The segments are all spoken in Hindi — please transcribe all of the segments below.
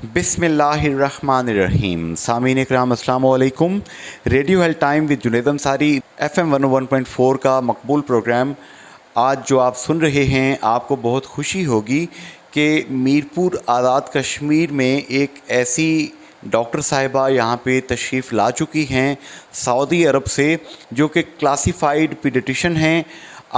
बिस्मिल्लाहिर्रहमानिर्रहीम। सामीन इकराम अस्सलाम वालेकुम। Radio health time with Junaid Ansari FM 101.4 का मकबूल प्रोग्राम आज जो आप सुन रहे हैं, आपको बहुत खुशी होगी कि मीरपुर आज़ाद कश्मीर में एक ऐसी डॉक्टर साहिबा यहाँ पे तशरीफ़ ला चुकी हैं सऊदी अरब से, जो कि क्लासिफाइड पीडियाट्रिशन हैं।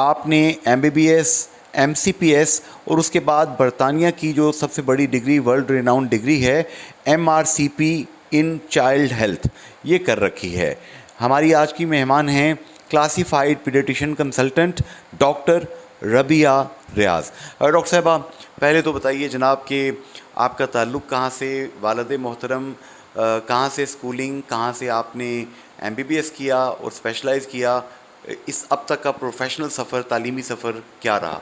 आपने MBBS, MCPS और उसके बाद बरतानिया की जो सबसे बड़ी डिग्री, वर्ल्ड रिनाउंड डिग्री है, MRCP इन चाइल्ड हेल्थ, ये कर रखी है। हमारी आज की मेहमान हैं classified paediatrician consultant doctor Rabia Riaz. Doctor साहिबा, पहले तो बताइए जनाब कि आपका ताल्लुक़ कहाँ से, वालिद मोहतरम कहाँ से स्कूलिंग, कहाँ से आपने MBBS किया और स्पेशलाइज़ किया, इस अब तक का प्रोफेशनल सफ़र, तालीमी सफ़र क्या रहा?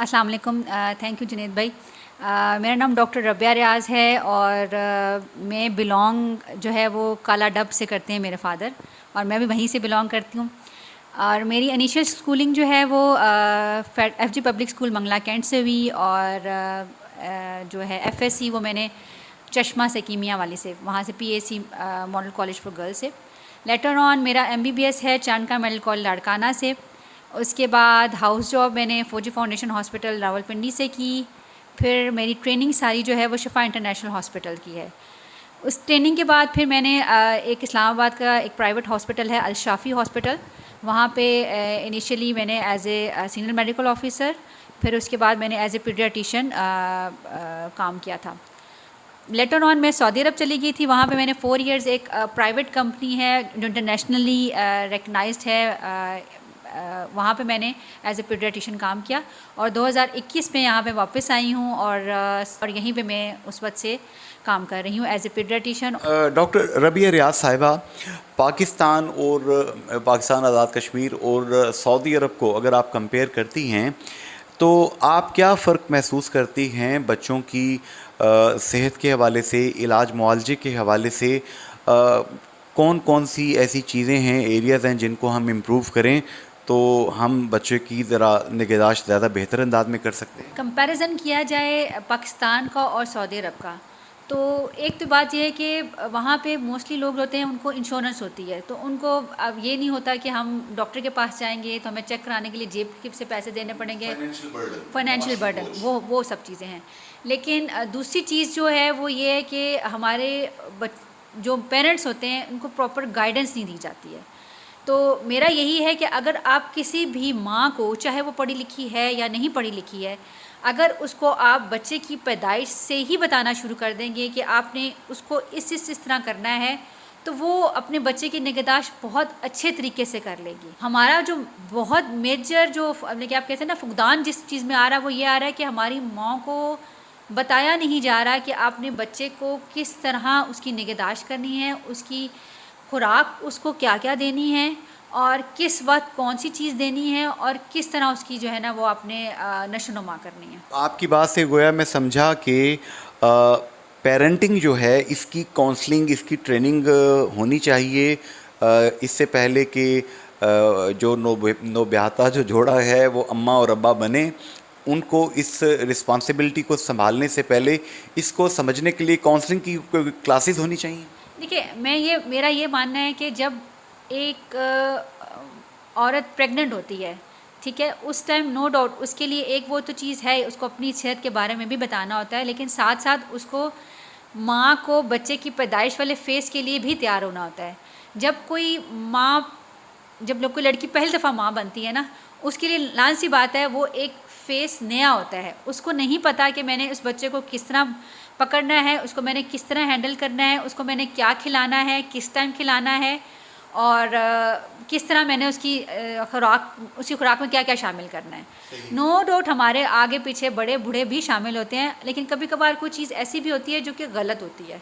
अस्सलाम वालेकुम। थैंक यू जुनैद भाई। मेरा नाम डॉक्टर रबिया रियाज़ है और मैं बिलोंग जो है वो काला डब से करते हैं मेरे फादर, और मैं भी वहीं से बिलोंग करती हूँ। और मेरी इनिशियल स्कूलिंग जो है वो FG public school Mangla cantt से हुई, और जो है FSC वो मैंने चश्मा से, कीमिया वाली से, वहाँ से PAC model college for girls से। लेटर ऑन मेरा MBBS है चांदका मेडिकल कॉलेज लाड़काना से। उसके बाद हाउस जॉब मैंने फौजी फाउंडेशन हॉस्पिटल रावलपिंडी से की। फिर मेरी ट्रेनिंग सारी जो है वो शिफा इंटरनेशनल हॉस्पिटल की है। उस ट्रेनिंग के बाद फिर मैंने एक इस्लामाबाद का एक प्राइवेट हॉस्पिटल है अल शाफ़ी हॉस्पिटल, वहाँ पे इनिशियली मैंने as a senior medical officer, फिर उसके बाद मैंने एज ए पीडियाट्रिशियन काम किया था। लेटर ऑन मैं सऊदी अरब चली गई थी। वहाँ पे मैंने 4 इयर्स एक प्राइवेट कंपनी है जो इंटरनेशनली रिकग्नाइज्ड है, वहाँ पे मैंने एज ए पीडियाट्रिशियन काम किया, और 2021 में यहाँ पे वापस आई हूँ, और यहीं पे मैं उस वक्त से काम कर रही हूँ as a paediatrician. Doctor Rabia Riaz साहिबा, पाकिस्तान और पाकिस्तान आज़ाद कश्मीर और सऊदी अरब को अगर आप कंपेयर करती हैं तो आप क्या फ़र्क महसूस करती हैं बच्चों की सेहत के हवाले से, इलाज मुआलजे के हवाले से? कौन कौन सी ऐसी चीज़ें हैं, एरियाज़ हैं जिनको हम इम्प्रूव करें तो हम बच्चे की ज़रा निगहदाश्त ज़्यादा बेहतर अंदाज में कर सकते हैं? कंपैरिजन किया जाए पाकिस्तान का और सऊदी अरब का, तो एक तो बात यह है कि वहाँ पे मोस्टली लोग होते हैं, उनको इंश्योरेंस होती है, तो उनको अब ये नहीं होता कि हम डॉक्टर के पास जाएंगे तो हमें चेक कराने के लिए जेब से पैसे देने पड़ेंगे, फाइनेंशियल बर्डन, वो सब चीज़ें हैं। लेकिन दूसरी चीज़ जो है वो ये है कि हमारे जो पेरेंट्स होते हैं उनको प्रॉपर गाइडेंस नहीं दी जाती है। तो मेरा यही है कि अगर आप किसी भी माँ को, चाहे वो पढ़ी लिखी है या नहीं पढ़ी लिखी है, अगर उसको आप बच्चे की पैदाइश से ही बताना शुरू कर देंगे कि आपने उसको इस तरह करना है, तो वो अपने बच्चे की निगहदाश्त बहुत अच्छे तरीके से कर लेगी। हमारा जो बहुत मेजर जो क्या आप कहते हैं ना, फुकदान जिस चीज़ में आ रहा है वो ये आ रहा है कि हमारी माँ को बताया नहीं जा रहा कि आपने बच्चे को किस तरह उसकी निगहदाश्त करनी है, उसकी खुराक उसको क्या क्या देनी है, और किस वक्त कौन सी चीज़ देनी है, और किस तरह उसकी जो है ना वो आपने नशोनुमा करनी है। आपकी बात से गोया मैं समझा कि पेरेंटिंग जो है इसकी काउंसलिंग, इसकी ट्रेनिंग होनी चाहिए इससे पहले कि जो नौब्याता जो जोड़ा है वो अम्मा और अब्बा बने। उनको इस रिस्पॉन्सिबिलिटी को संभालने से पहले इसको समझने के लिए काउंसलिंग की क्लासेस होनी चाहिए। देखिए, मेरा ये मानना है कि जब एक औरत प्रेग्नेंट होती है, ठीक है, उस टाइम नो डाउट उसके लिए एक वो तो चीज़ है, उसको अपनी सेहत के बारे में भी बताना होता है, लेकिन साथ साथ उसको माँ को बच्चे की पैदाइश वाले फेज़ के लिए भी तैयार होना होता है। जब कोई कोई लड़की पहली दफ़ा माँ बनती है ना, उसके लिए लान सी बात है, वो एक फेस नया होता है, उसको नहीं पता कि मैंने उस बच्चे को किस तरह पकड़ना है, उसको मैंने किस तरह हैंडल करना है, उसको मैंने क्या खिलाना है, किस टाइम खिलाना है, और किस तरह मैंने उसकी खुराक में क्या क्या शामिल करना है। नो डाउट हमारे आगे पीछे बड़े बूढ़े भी शामिल होते हैं, लेकिन कभी कभार कोई चीज़ ऐसी भी होती है जो कि गलत होती है।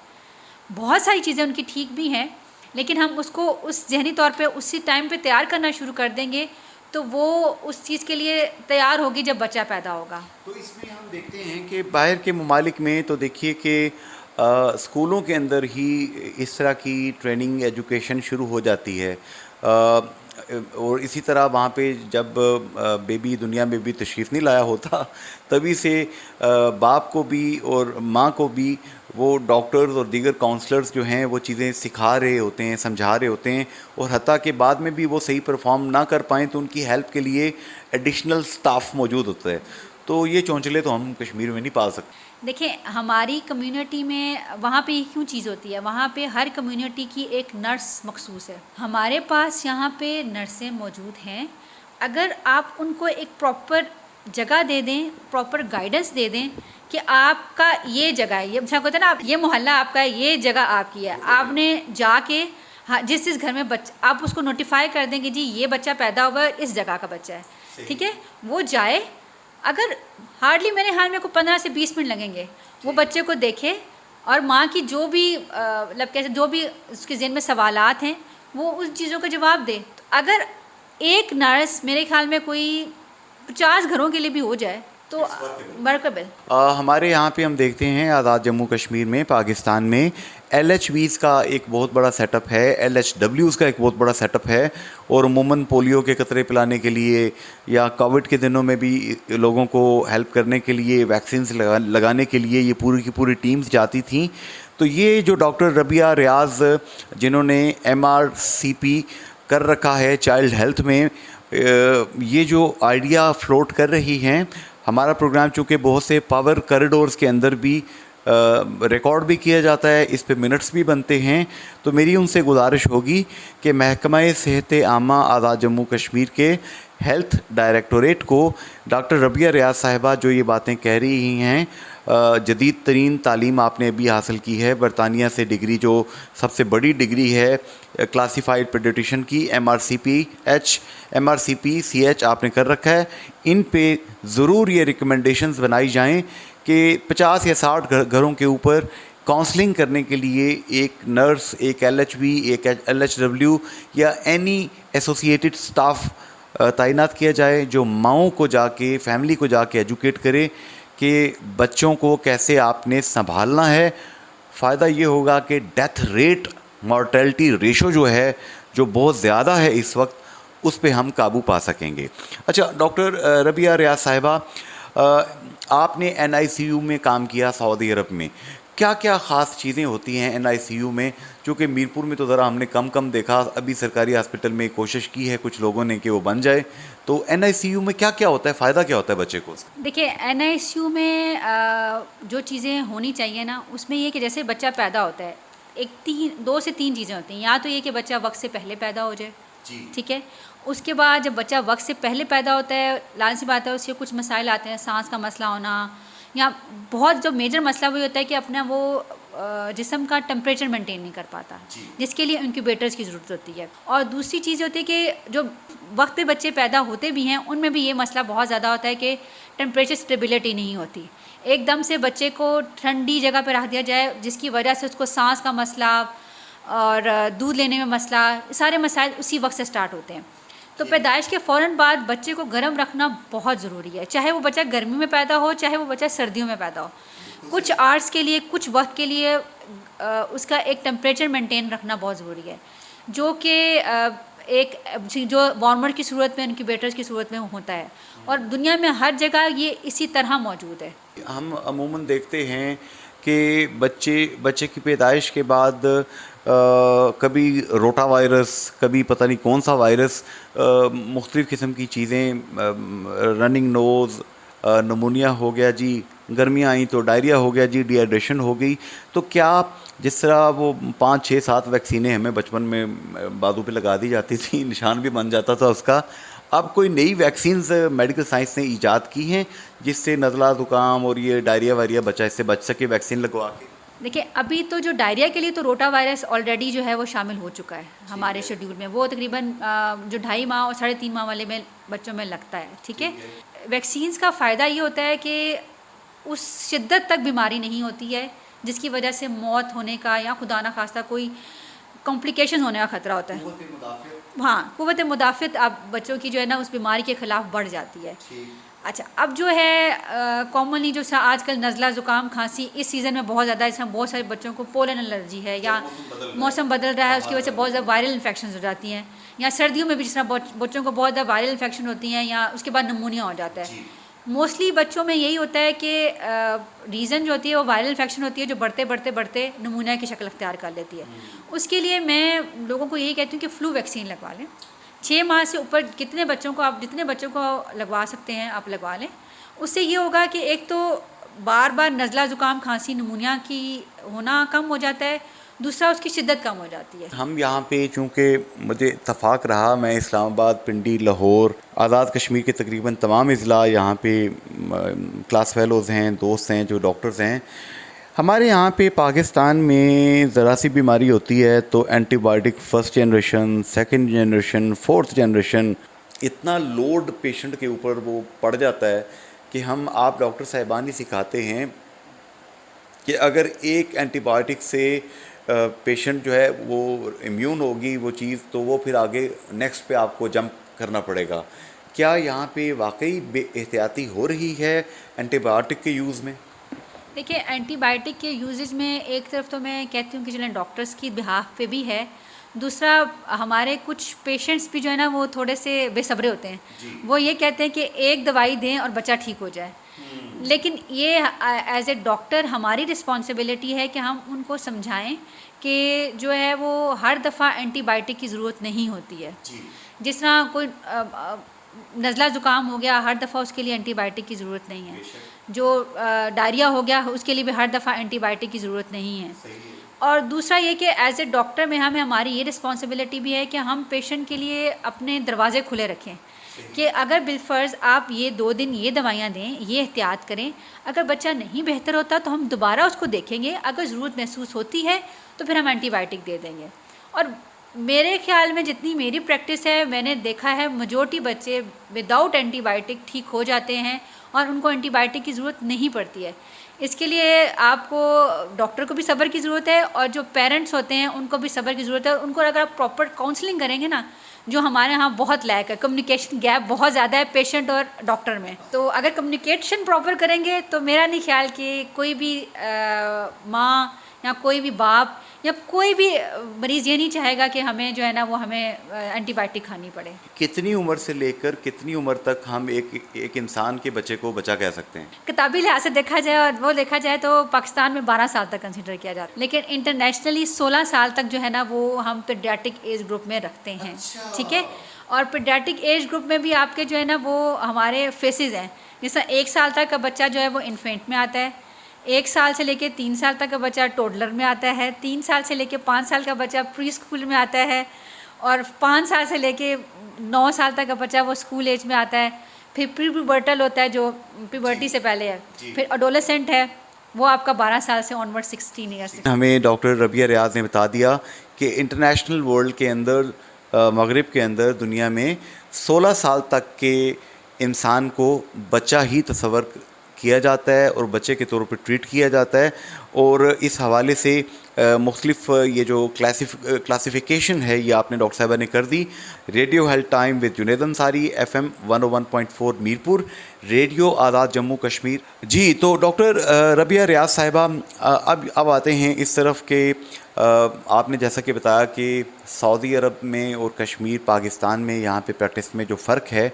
बहुत सारी चीज़ें उनकी ठीक भी हैं, लेकिन हम उसको उस जहनी तौर पे उसी टाइम पे तैयार करना शुरू कर देंगे तो वो उस चीज़ के लिए तैयार होगी जब बच्चा पैदा होगा। तो इसमें हम देखते हैं कि बाहर के ममालिक में तो देखिए कि स्कूलों के अंदर ही इस तरह की ट्रेनिंग, एजुकेशन शुरू हो जाती है। और इसी तरह वहाँ पे जब बेबी दुनिया में भी तशरीफ़ नहीं लाया होता, तभी से बाप को भी और माँ को भी वो डॉक्टर्स और दीगर काउंसलर्स जो हैं वो चीज़ें सिखा रहे होते हैं, समझा रहे होते हैं, और हत्ता के बाद में भी वो सही परफॉर्म ना कर पाएँ तो उनकी हेल्प के लिए एडिशनल स्टाफ मौजूद होता है। तो ये चौंचले तो हम कश्मीर में नहीं पाल सकते। देखिए, हमारी कम्युनिटी में वहाँ पे ये क्यों चीज़ होती है, वहाँ पे हर कम्युनिटी की एक नर्स मखसूस है। हमारे पास यहाँ पे नर्सें मौजूद हैं। अगर आप उनको एक प्रॉपर जगह दे दें, प्रॉपर गाइडेंस दे दें कि आपका ये जगह है, ये जैसा होता है ना, आप ये मोहल्ला आपका है, ये जगह आपकी है, आपने जाके हाँ जिस घर में बच्चा, आप उसको नोटिफाई कर दें कि जी ये बच्चा पैदा हुआ है, इस जगह का बच्चा है, ठीक है, वो जाए। अगर हार्डली मेरे ख्याल में को 15 से 20 मिनट लगेंगे, वो बच्चे को देखे और माँ की जो भी मतलब कैसे जो भी उसके ज़हन में सवालात हैं वो उस चीज़ों का जवाब दे। तो अगर एक नर्स मेरे ख्याल में कोई 50 घरों के लिए भी हो जाए तो वर्केबल। हमारे यहाँ पे हम देखते हैं आज़ाद जम्मू कश्मीर में, पाकिस्तान में LHVs का एक बहुत बड़ा सेटअप है, LHWs का एक बहुत बड़ा सेटअप है, और अमूमन पोलियो के कतरे पिलाने के लिए या कोविड के दिनों में भी लोगों को हेल्प करने के लिए, वैक्सीन लगाने के लिए ये पूरी की पूरी टीम्स जाती थी। तो ये जो डॉक्टर रबिया रियाज़ जिन्होंने MRCP कर रखा है चाइल्ड हेल्थ में, ये जो आइडिया फ्लोट कर रही हैं, हमारा प्रोग्राम चूँकि बहुत से पावर कॉरिडोर्स के अंदर भी रिकॉर्ड भी किया जाता है, इस पे मिनट्स भी बनते हैं, तो मेरी उनसे गुजारिश होगी कि महकमा सेहत आमा आज़ाद जम्मू कश्मीर के हेल्थ डायरेक्टोरेट को डॉक्टर रबिया रियाज़ साहिबा जो ये बातें कह रही हैं, जदीद तरीन तालीम आपने अभी हासिल की है, बरतानिया से डिग्री जो सबसे बड़ी डिग्री है क्लासिफाइड पेडिट्रिशियन की, MRCP-CH आपने कर रखा है, इन पे ज़रूर ये रिकमेंडेशंस बनाई जाएं कि 50 या 60 घरों के ऊपर काउंसलिंग करने के लिए एक नर्स, एक LHV, एक LHW या एनी एसोसिएटेड स्टाफ तैनात किया जाए जो माँओं को जाके, फैमिली को जाके एजुकेट करे कि बच्चों को कैसे आपने संभालना है। फ़ायदा ये होगा कि डेथ रेट, मॉर्टेलिटी रेशो जो है, जो बहुत ज़्यादा है इस वक्त, उस पे हम काबू पा सकेंगे। अच्छा डॉक्टर रबिया रियाज़ साहिबा, आपने NICU में काम किया सऊदी अरब में, क्या क्या ख़ास चीज़ें होती हैं NICU में? चूँकि मीरपुर में तो ज़रा हमने कम देखा, अभी सरकारी हॉस्पिटल में कोशिश की है कुछ लोगों ने कि वो बन जाए, तो NICU में क्या क्या होता है, फ़ायदा क्या होता है बच्चे को? देखिए, NICU में जो चीज़ें होनी चाहिए ना, उसमें ये कि जैसे बच्चा पैदा होता है, एक 2 से 3 चीज़ें होती हैं। या तो ये कि बच्चा वक्त से पहले पैदा हो जाए, ठीक है। उसके बाद जब बच्चा वक्त से पहले पैदा होता है, लाज़मी सी बात है उसके कुछ मसाइल आते हैं, सांस का मसला होना, या बहुत जो मेजर मसला वही होता है कि अपना वो जिस्म का टेम्परेचर मेंटेन नहीं कर पाता, जिसके लिए इंक्यूबेटर्स की ज़रूरत होती है। और दूसरी चीज़ होती है कि जो वक्त पे बच्चे पैदा होते भी हैं, उनमें भी ये मसला बहुत ज़्यादा होता है कि टेम्परेचर स्टेबिलिटी नहीं होती। एकदम से बच्चे को ठंडी जगह पर रख दिया जाए, जिसकी वजह से उसको सांस का मसला और दूध लेने में मसला, सारे मसाइल उसी वक्त से स्टार्ट होते हैं। तो पैदाइश के फ़ौरन बाद बच्चे को गर्म रखना बहुत ज़रूरी है, चाहे वो बच्चा गर्मी में पैदा हो, चाहे वो बच्चा सर्दियों में पैदा हो। कुछ आवर्स के लिए, कुछ वक्त के लिए उसका एक टेम्परेचर मेंटेन रखना बहुत ज़रूरी है, जो कि एक जो वार्मर की सूरत में, इंक्यूबेटर्स की सूरत में होता है, और दुनिया में हर जगह ये इसी तरह मौजूद है। हम अमूमन देखते हैं कि बच्चे की पैदाइश के बाद कभी रोटा वायरस, कभी पता नहीं कौन सा वायरस, मुख्तलिफ़ किस्म की चीज़ें, रनिंग नोज़, नमूनिया हो गया जी, गर्मियाँ आई तो डायरिया हो गया जी, डिहाइड्रेशन हो गई। तो क्या जिस तरह वो 5, 6, 7 वैक्सीनें हमें बचपन में बाजू पे लगा दी जाती थी, निशान भी बन जाता था उसका, अब कोई नई वैक्सीन्स मेडिकल साइंस ने ईजाद की हैं जिससे नज़ला, ज़ुकाम और ये डायरिया वायरिया बच्चा इससे बच सके वैक्सीन लगवा के? देखिए, अभी तो जो डायरिया के लिए तो रोटा वायरस ऑलरेडी जो है वो शामिल हो चुका है हमारे शेड्यूल में। वो तकरीबन जो 2.5 माह और 3.5 माह वाले में बच्चों में लगता है, ठीक है। वैक्सीन्स का फ़ायदा ये होता है कि उस शिद्दत तक बीमारी नहीं होती है जिसकी वजह से मौत होने का या खुदा ना खास्ता कोई कॉम्प्लिकेशन होने का ख़तरा होता है। हाँ, कुव्वत मुदाफ़ित आप बच्चों की जो है ना उस बीमारी के ख़िलाफ़ बढ़ जाती है। अच्छा, अब जो है कॉमनली जो आजकल नज़ला ज़ुकाम खांसी इस सीज़न में बहुत ज़्यादा, इसमें बहुत सारे बच्चों को पोलन एलर्जी है या मौसम बदल रहा है, उसकी वजह से बहुत ज़्यादा वायरल इन्फेक्शन हो जाती हैं, या सर्दियों में भी जिस तरह बच्चों को बहुत ज़्यादा वायरल इन्फेक्शन होती हैं या उसके बाद नमूनिया हो जाता है। मोस्टली बच्चों में यही होता है कि रीज़न जो होती है वो वायरल इन्फेक्शन होती है, जो बढ़ते बढ़ते बढ़ते नमूनिया की शक्ल अख्तियार कर लेती है। उसके लिए मैं लोगों को यही कहती हूँ कि फ्लू वैक्सीन लगवा लें। 6 माह से ऊपर जितने बच्चों को लगवा सकते हैं आप लगवा लें। उससे ये होगा कि एक तो बार बार नज़ला ज़ुकाम खांसी नमूनिया की होना कम हो जाता है, दूसरा उसकी शिद्दत कम हो जाती है। हम यहाँ पे चूँकि मुझे इत्तफ़ाक़ रहा, मैं इस्लामाबाद, पिंडी, लाहौर, आज़ाद कश्मीर के तकरीबन तमाम अज़ला यहाँ पे क्लास फेलोज़ हैं, दोस्त हैं जो डॉक्टर्स हैं। हमारे यहाँ पे पाकिस्तान में ज़रा सी बीमारी होती है तो antibiotic first generation, second generation, fourth generation, इतना लोड पेशेंट के ऊपर वो पड़ जाता है कि आप डॉक्टर साहिबान ही सिखाते हैं कि अगर एक एंटीबायोटिक से पेशेंट जो है वो इम्यून होगी वो चीज़, तो वो फिर आगे नेक्स्ट पे आपको जंप करना पड़ेगा। क्या यहाँ पे वाकई बेएहतियाती हो रही है एंटीबायोटिक के यूज़ में? देखिए, एंटीबायोटिक के यूजेज में एक तरफ तो मैं कहती हूँ कि चलें डॉक्टर्स की बिहाफ पे भी है, दूसरा हमारे कुछ पेशेंट्स भी जो है ना वो थोड़े से बेसब्रे होते हैं, वो ये कहते हैं कि एक दवाई दें और बच्चा ठीक हो जाए। लेकिन ये एज ए डॉक्टर हमारी रिस्पॉन्सिबिलिटी है कि हम उनको समझाएं कि जो है वो हर दफ़ा एंटीबायोटिक की ज़रूरत नहीं होती है। जिस तरह कोई नज़ला ज़ुकाम हो गया, हर दफ़ा उसके लिए एंटीबायोटिक की ज़रूरत नहीं है। जो डायरिया हो गया उसके लिए भी हर दफ़ा एंटीबायोटिक की ज़रूरत नहीं है। और दूसरा ये कि एज ए डॉक्टर में हमारी ये रिस्पॉन्सिबिलिटी भी है कि हम पेशेंट के लिए अपने दरवाजे खुले रखें कि अगर बिलफ़र्ज़ आप ये 2 दिन ये दवाइयाँ दें, ये एहतियात करें, अगर बच्चा नहीं बेहतर होता तो हम दोबारा उसको देखेंगे, अगर ज़रूरत महसूस होती है तो फिर हम एंटीबायोटिक दे देंगे। और मेरे ख़्याल में जितनी मेरी प्रैक्टिस है, मैंने देखा है मेजॉरिटी बच्चे विदाउट एंटीबायोटिक ठीक हो जाते हैं और उनको एंटीबायोटिक की ज़रूरत नहीं पड़ती है। इसके लिए आपको डॉक्टर को भी सब्र की ज़रूरत है और जो पेरेंट्स होते हैं उनको भी सब्र की ज़रूरत है। उनको अगर आप प्रॉपर काउंसलिंग करेंगे ना, जो हमारे यहाँ बहुत लैक है, कम्युनिकेशन गैप बहुत ज़्यादा है पेशेंट और डॉक्टर में, तो अगर कम्युनिकेशन प्रॉपर करेंगे तो मेरा नहीं ख्याल कि कोई भी माँ या कोई भी बाप या कोई भी मरीज़ ये नहीं चाहेगा कि हमें जो है ना वो हमें एंटीबायोटिक खानी पड़े। कितनी उम्र से लेकर कितनी उम्र तक हम एक इंसान के बच्चे को बच्चा कह सकते हैं? किताबी लिहाज से देखा जाए और वो देखा जाए तो पाकिस्तान में 12 साल तक कंसिडर किया जाता है, लेकिन इंटरनेशनली 16 साल तक जो है ना वो हम पीडियाट्रिक एज ग्रुप में रखते हैं। ठीक है, और पीडियाट्रिक एज ग्रुप में भी आपके जो है ना वो हमारे फेसेस हैं, जैसा 1 साल तक का बच्चा जो है वो इन्फेंट में आता है, 1 साल से लेके 3 साल तक का बच्चा टोडलर में आता है, 3 साल से लेके 5 साल का बच्चा प्री स्कूल में आता है, और 5 साल से लेके 9 साल तक का बच्चा वो स्कूल एज में आता है। फिर प्री प्यूबर्टल होता है जो प्यूबर्टी से पहले है, फिर एडोलेसेंट है, वो आपका 12 साल से ऑनवर्ड 16 ईयर्स। हमें डॉक्टर रबिया रियाज ने बता दिया कि इंटरनेशनल वर्ल्ड के अंदर, मगरिब के अंदर, दुनिया में 16 साल तक के इंसान को बच्चा ही तस्वर किया जाता है और बच्चे के तौर पर ट्रीट किया जाता है। और इस हवाले से मुख्तलिफ ये जो क्लासिफिकेशन है ये आपने डॉक्टर साहिबा ने कर दी। Radio health time with Junaid Ansari, FM 101.4 Mirpur, radio Azad Jammu Kashmir. जी, तो डॉक्टर रबिया रियाज साहिबा, अब आते हैं इस तरफ के आपने जैसा कि बताया कि सऊदी अरब में और कश्मीर पाकिस्तान में यहाँ पे प्रैक्टिस में जो फ़र्क है,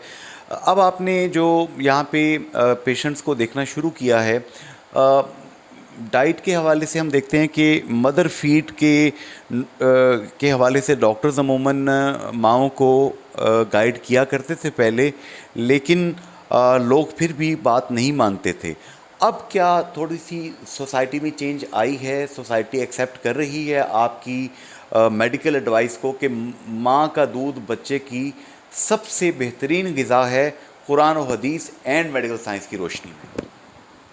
अब आपने जो यहाँ पे पेशेंट्स को देखना शुरू किया है, डाइट के हवाले से हम देखते हैं कि मदर फीड के हवाले से डॉक्टर्स अमूमन माँओं को गाइड किया करते थे पहले, लेकिन लोग फिर भी बात नहीं मानते थे। अब क्या थोड़ी सी सोसाइटी में चेंज आई है? सोसाइटी एक्सेप्ट कर रही है आपकी मेडिकल एडवाइस को कि माँ का दूध बच्चे की सबसे बेहतरीन ग़िज़ा है कुरान और हदीस एंड मेडिकल साइंस की रोशनी में?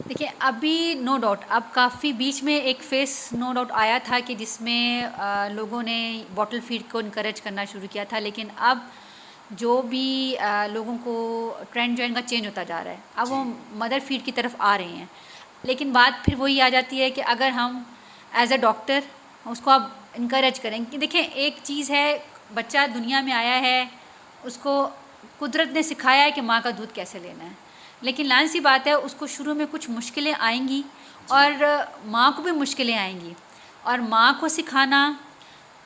देखिए, अभी नो डाउट अब काफ़ी बीच में एक फेस नो डाउट आया था कि जिसमें लोगों ने बॉटल फीड को इनकरेज करना शुरू किया था, लेकिन अब जो भी लोगों को ट्रेंड जो है इनका चेंज होता जा रहा है, अब वो मदर फीड की तरफ आ रहे हैं। लेकिन बात फिर वही आ जाती है कि अगर हम एज ए डॉक्टर उसको अब इनकरेज करें कि देखें, एक चीज़ है, बच्चा दुनिया में आया है, उसको कुदरत ने सिखाया है कि माँ का दूध कैसे लेना है, लेकिन लाइन सी बात है, उसको शुरू में कुछ मुश्किलें आएंगी और माँ को भी मुश्किलें आएंगी, और माँ को सिखाना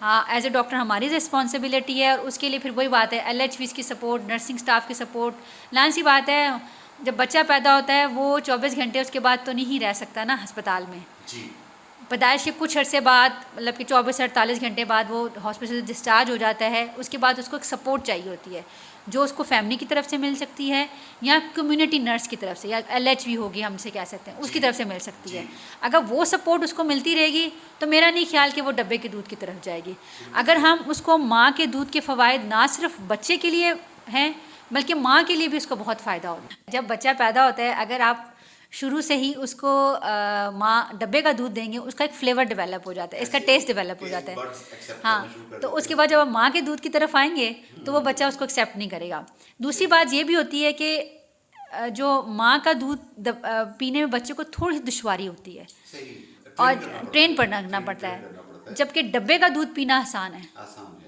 हाँ एज ए डॉक्टर हमारी रिस्पॉन्सिबिलिटी है, और उसके लिए फिर वही बात है LHVs की सपोर्ट, नर्सिंग स्टाफ की सपोर्ट। लाइन सी बात है, जब बच्चा पैदा होता है वो 24 घंटे उसके बाद तो नहीं रह सकता ना अस्पताल में जी। पैदाइश के कुछ अरसे बाद, मतलब कि 24 से 48 घंटे बाद वो हॉस्पिटल से डिस्चार्ज हो जाता है। उसके बाद उसको एक सपोर्ट चाहिए होती है, जो उसको फैमिली की तरफ से मिल सकती है या कम्युनिटी नर्स की तरफ से, या LHV होगी हमसे कह सकते हैं, उसकी तरफ से मिल सकती है। अगर वो सपोर्ट उसको मिलती रहेगी तो मेरा नहीं ख्याल कि वो डब्बे के दूध की तरफ जाएगी। अगर हम उसको माँ के दूध के फ़वाइद ना सिर्फ बच्चे के लिए हैं बल्कि माँ के लिए भी उसको बहुत फ़ायदा होता है। जब बच्चा पैदा होता है, अगर आप शुरू से ही उसको माँ डब्बे का दूध देंगे, उसका एक फ्लेवर डेवलप हो जाता है, इसका टेस्ट डेवलप हो जाता है। हाँ, तो उसके बाद जब आप माँ के दूध की तरफ आएंगे तो वो बच्चा उसको एक्सेप्ट नहीं करेगा। दूसरी बात ये भी होती है कि जो माँ का दूध पीने में बच्चे को थोड़ी दुश्वारी होती है और ट्रेन करना पड़ता है, जबकि डब्बे का दूध पीना आसान है।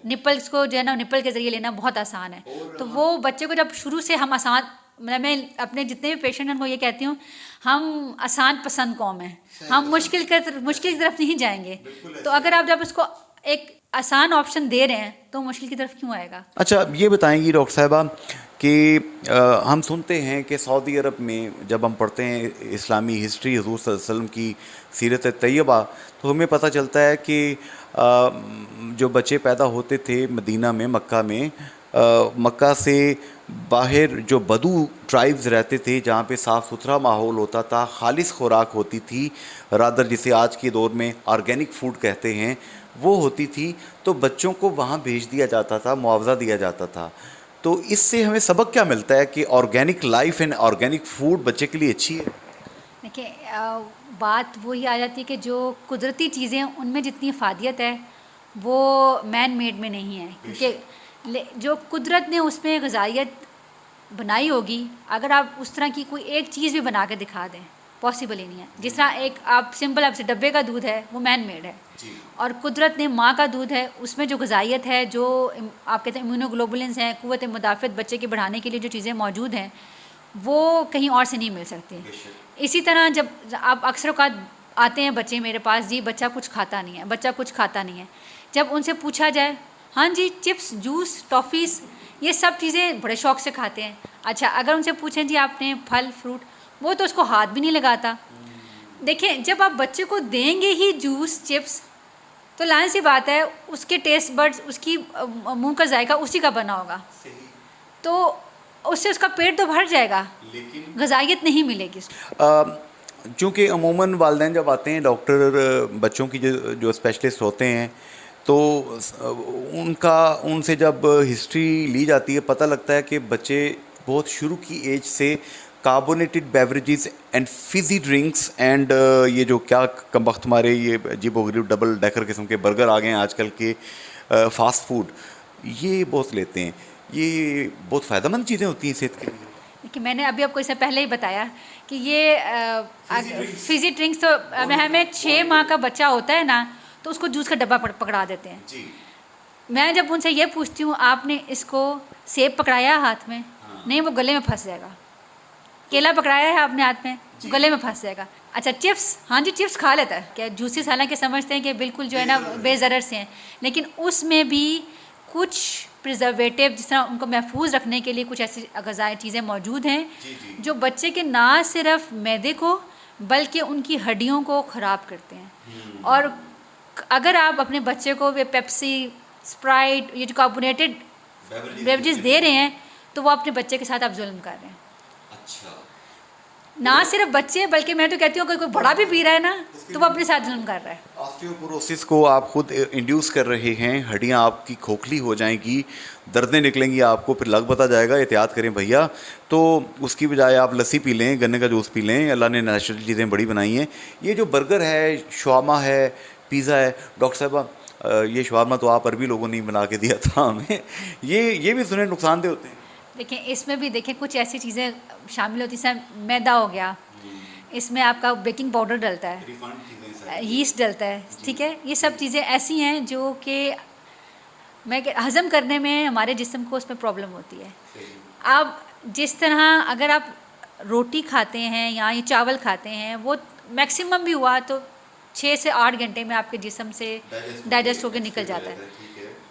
निपल्स को जो है ना, निपल के ज़रिए लेना बहुत आसान है। तो वो बच्चे को जब शुरू से हम आसान, मतलब मैं अपने जितने भी पेशेंट हैं उनको ये कहती हूँ, हम आसान पसंद कौम है, हम मुश्किल की तरफ नहीं जाएंगे। तो अगर आप जब उसको एक आसान ऑप्शन दे रहे हैं तो मुश्किल की तरफ क्यों आएगा। अच्छा, ये बताएंगी डॉक्टर साहिबा कि हम सुनते हैं कि सऊदी अरब में जब हम पढ़ते हैं इस्लामी हिस्ट्री, हुज़ूर सल्लल्लाहु अलैहि वसल्लम की सीरत तैयबा, तो हमें पता चलता है कि जो बच्चे पैदा होते थे मदीना में, मक्का में, मक्का से बाहर जो बदू ट्राइब्स रहते थे, जहाँ पे साफ़ सुथरा माहौल होता था, खालिस खुराक होती थी, रादर जिसे आज के दौर में ऑर्गेनिक फूड कहते हैं, वो होती थी, तो बच्चों को वहाँ भेज दिया जाता था, मुआवजा दिया जाता था। तो इससे हमें सबक क्या मिलता है कि organic life and organic food बच्चे के लिए अच्छी है? देखिए, बात वही आ जाती है कि जो कुदरती चीज़ें उनमें जितनी अफादियत है वो मैन मेड में नहीं है, क्योंकि जो कुदरत ने उसमें ग़िज़ाइयत बनाई होगी, अगर आप उस तरह की कोई एक चीज़ भी बना के दिखा दें, पॉसिबल ही नहीं है। जिस तरह एक आप सिंपल आपसे डब्बे का दूध है वो मैन मेड है, और कुदरत ने माँ का दूध है, उसमें जो ग़िज़ाइयत है, जो आप कहते हैं इम्यूनोग्लोबुलिन्स हैं, क़ुव्वत मुदाफ़त बच्चे के बढ़ाने के लिए जो चीज़ें मौजूद हैं, वो कहीं और से नहीं मिल सकती। इसी तरह जब आप अक्सर औक़ात आते हैं बच्चे मेरे पास, जी बच्चा कुछ खाता नहीं है, बच्चा कुछ खाता नहीं है। जब उनसे पूछा जाए, हाँ जी चिप्स, जूस, टॉफ़ीज़, ये सब चीज़ें बड़े शौक़ से खाते हैं। अच्छा, अगर उनसे पूछें जी आपने फल फ्रूट, वो तो उसको हाथ भी नहीं लगाता। देखें, जब आप बच्चे को देंगे ही जूस, चिप्स, तो लाइन सी बात है उसके टेस्ट बड्स, उसकी मुंह का जायका उसी का बना होगा, तो उससे उसका पेट तो भर जाएगा, लेकिन ग़िज़ाइयत नहीं मिलेगी उसको। चूँकि अमूमन वालिदैन जब आते हैं, डॉक्टर बच्चों की जो स्पेशलिस्ट होते हैं, तो उनसे जब हिस्ट्री ली जाती है, पता लगता है कि बच्चे बहुत शुरू की एज से carbonated beverages and Fiji drinks and ये जो क्या कमबख्त हमारे ये अजीबोगरीब डबल डेकर किस्म के बर्गर आ गए हैं आजकल के, फ़ास्ट फूड, ये बहुत लेते हैं। ये बहुत फ़ायदेमंद चीज़ें होती हैं सेहत के लिए। देखिए, मैंने अभी आपको इससे पहले ही बताया कि ये फिज़ी ड्रिंक्स, तो हमें 6 माह का बच्चा होता है ना, तो उसको जूस का डब्बा पकड़ा देते हैं जी। मैं जब उनसे ये पूछती हूँ, आपने इसको सेब पकड़ाया हाथ में? हाँ। नहीं, वो गले में फंस जाएगा। केला पकड़ाया है आपने हाथ में? गले में फंस जाएगा। अच्छा, चिप्स, हाँ जी चिप्स खा लेता है, क्या जूसेस हालांकि समझते हैं कि बिल्कुल जो है ना बेज़रर से हैं, लेकिन उसमें भी कुछ प्रिजर्वेटिव, जिस तरह उनको महफूज रखने के लिए कुछ ऐसी ग़िज़ाई चीज़ें मौजूद हैं जो बच्चे के ना सिर्फ मैदे को बल्कि उनकी हड्डियों को ख़राब करते हैं। और अगर आप अपने बच्चे को वे पेप्सी, स्प्राइट, ये जो कार्बोनेटेड बेवरेजेस दे रहे हैं, तो वो अपने बच्चे के साथ आप जुल्म कर रहे हैं। अच्छा, ना सिर्फ बच्चे बल्कि मैं तो कहती हूँ कोई बड़ा भी पी रहा है ना, तो वो अपने साथ जुल्म कर रहा है। ऑस्टियोपोरोसिस को आप खुद इंड्यूस कर रहे हैं, हड्डियाँ आपकी खोखली हो जाएंगी, दर्दें निकलेंगी, आपको फिर लग पता जाएगा। एहतियात करें भैया। तो उसकी बजाय आप लस्सी पी लें, गन्ने का जूस पी लें, अल्लाह ने नेचुरल चीज़ें बड़ी बनाई हैं। ये जो बर्गर है, शवारमा है, पिज़्ज़ा है, डॉक्टर साहबा ये शवारमा तो आप अरबी लोगों ने बना के दिया था हमें, ये भी सुने नुकसानदेह होते हैं। देखें, इसमें भी देखें कुछ ऐसी चीज़ें शामिल होती हैं, मैदा हो गया, इसमें आपका बेकिंग पाउडर डलता है, यीस्ट डलता है, ठीक है। ये सब चीज़ें ऐसी हैं जो कि मैं हज़म करने में हमारे जिस्म को उसमें प्रॉब्लम होती है। आप जिस तरह अगर आप रोटी खाते हैं या ये चावल खाते हैं वो मैक्सिमम भी हुआ तो 6 से 8 घंटे में आपके जिस्म से डाइजेस्ट होकर निकल जाता है।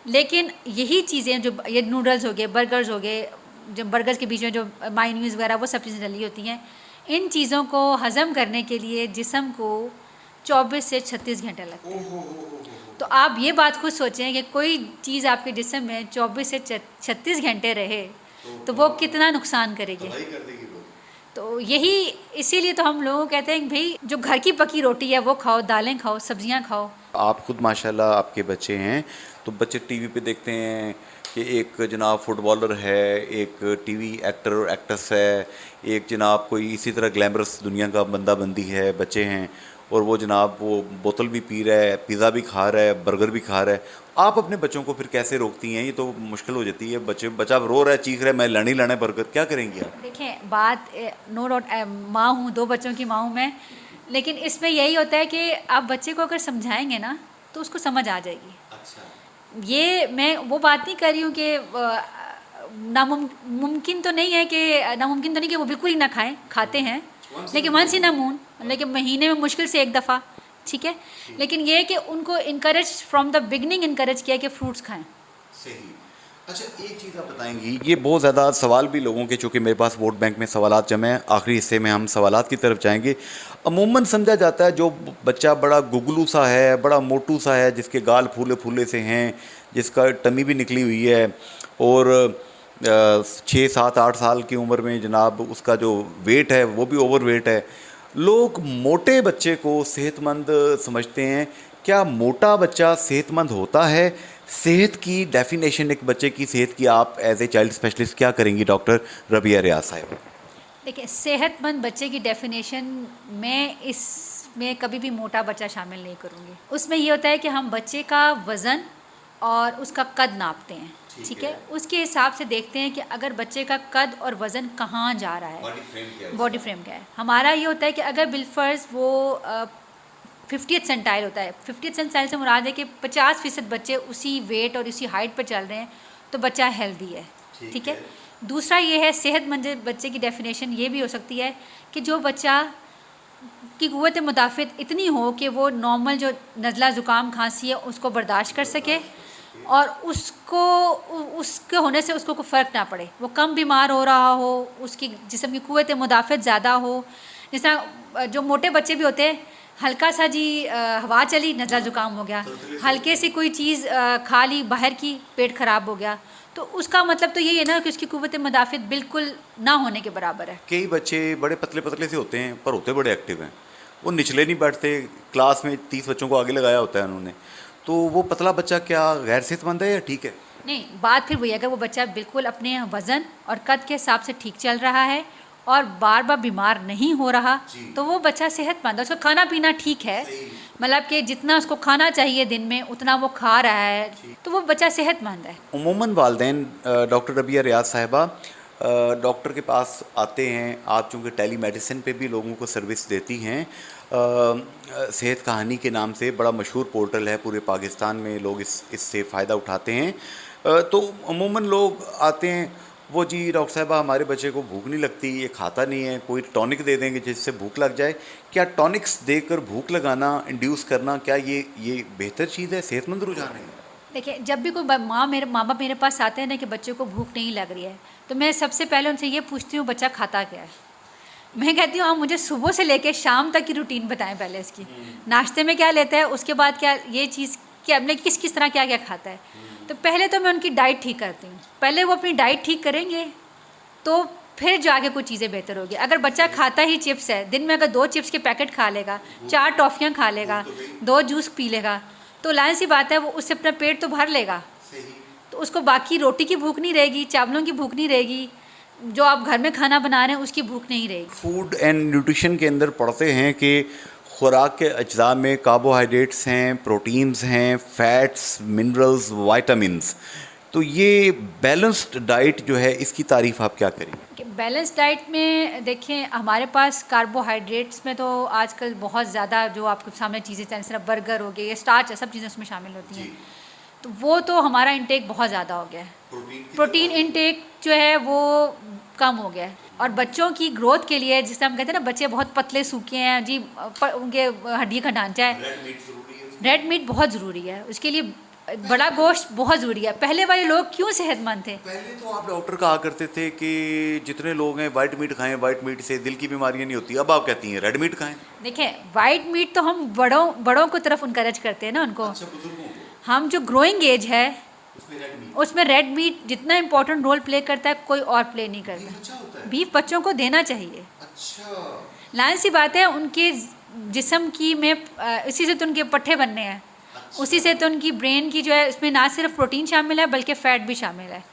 लेकिन यही चीज़ें जो ये नूडल्स हो गए, बर्गर्स हो गए, जो बर्गर्स के बीच में जो मायोनीज वगैरह वो सब चीज़ें डली होती हैं, इन चीज़ों को हज़म करने के लिए जिस्म को 24 से 36 घंटे लगते हैं। तो आप ये बात खुद सोचें कि कोई चीज़ आपके जिस्म में 24 से 36 घंटे रहे तो वो कितना नुकसान करेगी। तो यही इसीलिए तो हम लोग कहते हैं कि भाई जो घर की पकी रोटी है वो खाओ, दालें खाओ, सब्जियां खाओ। आप खुद माशाल्लाह आपके बच्चे हैं तो बच्चे टीवी पे देखते हैं कि एक जनाब फुटबॉलर है, एक टीवी एक्टर और एक्ट्रेस है, एक जनाब कोई इसी तरह ग्लैमरस दुनिया का बंदा बंदी है, बच्चे हैं और वो जनाब वो बोतल भी पी रहा है, पिज़्ज़ा भी खा रहा है, बर्गर भी खा रहा है। आप अपने बच्चों को फिर कैसे रोकती हैं? ये तो मुश्किल हो जाती है। बच्चा रो रहा है, चीख रहा है, मैं लेना ही लेना है बर्गर, क्या करेंगी आप? देखें बात नो डाउट माँ हूँ, 2 बच्चों की माँ हूँ मैं, लेकिन इसमें यही होता है कि आप बच्चे को अगर समझाएंगे ना तो उसको समझ आ जाएगी। अच्छा। ये मैं वो बात नहीं कर रही हूँ कि नामुमकिन तो नहीं है कि वो बिल्कुल ही ना खाएं, खाते हैं लेकिन वंस इन अ मून, लेकिन महीने में मुश्किल से एक दफ़ा, ठीक है। लेकिन ये है कि उनको encourage from the beginning encourage किया कि फ्रूट्स खाएं। सही। अच्छा, एक चीज़ आप बताएंगी, ये बहुत ज़्यादा सवाल भी लोगों के, चूँकि मेरे पास वोट बैंक में सवालात जमा हैं, आखिरी हिस्से में हम सवालात की तरफ जाएंगे। अमूमन समझा जाता है जो बच्चा बड़ा गुगलू सा है, बड़ा मोटू सा है, जिसके गाल फूले फूले से हैं, जिसका टमी भी निकली हुई है और 6, 7, 8 साल की उम्र में जनाब उसका जो वेट है वो भी ओवर वेट है, लोग मोटे बच्चे को सेहतमंद समझते हैं। क्या मोटा बच्चा सेहतमंद होता है? सेहत की डेफिनेशन एक बच्चे की सेहत की आप एज ए चाइल्ड स्पेशलिस्ट क्या करेंगी डॉक्टर रबिया रियाज साहिबा? देखिए सेहतमंद बच्चे की डेफिनेशन मैं इसमें कभी भी मोटा बच्चा शामिल नहीं करूँगी। उसमें ये होता है कि हम बच्चे का वज़न और उसका कद नापते हैं, ठीक है। उसके हिसाब से देखते हैं कि अगर बच्चे का कद और वज़न कहाँ जा रहा है, बॉडी फ्रेम क्या है। हमारा ये होता है कि अगर बिलफर्ज वो 50th सेंटाइल होता है, 50th सेंटाइल से मुराद है कि 50% बच्चे उसी वेट और उसी हाइट पर चल रहे हैं तो बच्चा हेल्दी है, ठीक है। दूसरा ये है सेहतमंद बच्चे की डेफिनेशन ये भी हो सकती है कि जो बच्चा की क़ुव्वत मुदाफ़त इतनी हो कि वो नॉर्मल जो नज़ला ज़ुकाम खांसी है उसको बर्दाश्त कर सके और उसके होने से उसको कोई फ़र्क ना पड़े, वो कम बीमार हो रहा हो, उसकी जिस्म की क़ुव्वत मुदाफ़त ज़्यादा हो। जिस तरह जो मोटे बच्चे भी होते हैं, हल्का सा जी हवा चली नज़ला ज़ुकाम हो गया, हल्के से कोई चीज़ खा ली बाहर की पेट ख़राब हो गया, तो उसका मतलब तो यही है ना कि उसकी क़ुव्वत मुदाफ़त बिल्कुल ना होने के बराबर है। कई बच्चे बड़े पतले पतले से होते हैं पर होते बड़े एक्टिव हैं, वो निचले नहीं बैठते, क्लास में 30 बच्चों को आगे लगाया होता है उन्होंने, तो वो पतला बच्चा क्या गैर सेहतमंद है या ठीक है? नहीं, बात फिर वही, अगर वो बच्चा बिल्कुल अपने वज़न और कद के हिसाब से ठीक चल रहा है और बार बार बीमार नहीं हो रहा तो वो बच्चा सेहतमंद है। उसका खाना पीना ठीक है, मतलब कि जितना उसको खाना चाहिए दिन में उतना वो खा रहा है तो वो बच्चा सेहतमंद है। उमूमन वालिदैन डॉक्टर रबिया रियाज साहिबा डॉक्टर के पास आते हैं, आप चूँकि टेली मेडिसिन पे भी लोगों को सर्विस देती हैं, सेहत कहानी के नाम से बड़ा मशहूर पोर्टल है, पूरे पाकिस्तान में लोग इससे फ़ायदा उठाते हैं। तो अमूमन लोग आते हैं, वो जी डॉक्टर साहबा हमारे बच्चे को भूख नहीं लगती, ये खाता नहीं है, कोई टॉनिक दे देंगे जिससे भूख लग जाए। क्या टॉनिक्स देकर भूख लगाना, इंड्यूस करना, क्या ये बेहतर चीज़ है, सेहतमंद रुझान है? देखिए जब भी कोई माँ बाप मेरे पास आते हैं ना कि बच्चे को भूख नहीं लग रही है तो मैं सबसे पहले उनसे ये पूछती हूँ बच्चा खाता क्या है। मैं कहती हूँ आप मुझे सुबह से लेकर शाम तक की रूटीन बताएं, पहले इसकी नाश्ते में क्या लेता है, उसके बाद क्या ये चीज़ क्या मतलब किस तरह क्या क्या खाता है। तो पहले तो मैं उनकी डाइट ठीक करती हूँ, पहले वो अपनी डाइट ठीक करेंगे तो फिर जाके कुछ चीज़ें बेहतर होगी। अगर बच्चा खाता ही चिप्स है, दिन में अगर 2 चिप्स के पैकेट खा लेगा, 4 टॉफ़ियाँ खा लेगा, 2 जूस पी लेगा तो लाइन सी बात है वो उससे अपना पेट तो भर लेगा, तो उसको बाकी रोटी की भूख नहीं रहेगी, चावलों की भूख नहीं रहेगी, जो आप घर में खाना बना रहे हैं उसकी भूख नहीं रहेगी। फूड एंड न्यूट्रिशन के अंदर पढ़ते हैं कि खुराक के अज्जा में कार्बोहाइड्रेट्स हैं, प्रोटीन्स हैं, फैट्स, मिनरल्स, वाइटामिन्स, तो ये बैलेंस्ड डाइट जो है इसकी तारीफ़ आप क्या करेंगे? बैलेंस डाइट में देखें हमारे पास कार्बोहाइड्रेट्स में तो आजकल बहुत ज़्यादा जो आपके सामने चीज़ें जिस तरह बर्गर हो गए, ये स्टार्च है, सब चीज़ें उसमें शामिल होती हैं। तो वो तो हमारा इंटेक बहुत ज़्यादा हो गया है। प्रोटीन इंटेक जो है वो कम हो गया है। और बच्चों की ग्रोथ के लिए, जिसे हम कहते हैं ना, बच्चे बहुत पतले सूखे हैं जी, उनके हड्डी का ढांचा है, रेड मीट बहुत ज़रूरी है उसके लिए। बड़ा गोश्त बहुत ज़रूरी है। पहले वाले लोग क्यों सेहतमंद थे? पहले तो आप डॉक्टर कहा करते थे कि जितने लोग हैं वाइट मीट खाएं, वाइट मीट से दिल की बीमारियां नहीं होती। अब आप कहती हैं रेड मीट खाएं। देखें, वाइट मीट तो हम बड़ों को तरफ इनकरेज करते हैं ना उनको। अच्छा, बुजुर्गों को। हम जो ग्रोइंग एज है उसमें रेड मीट जितना इम्पोर्टेंट रोल प्ले करता है कोई और प्ले नहीं करता। अच्छा होता है। बीफ बच्चों को देना चाहिए। अच्छा। लाइन सी बात है, उनके जिस्म की में इसी से तो उनके पट्ठे बनने हैं। अच्छा। उसी से तो उनकी ब्रेन की जो है उसमें ना सिर्फ प्रोटीन शामिल है बल्कि फ़ैट भी शामिल है,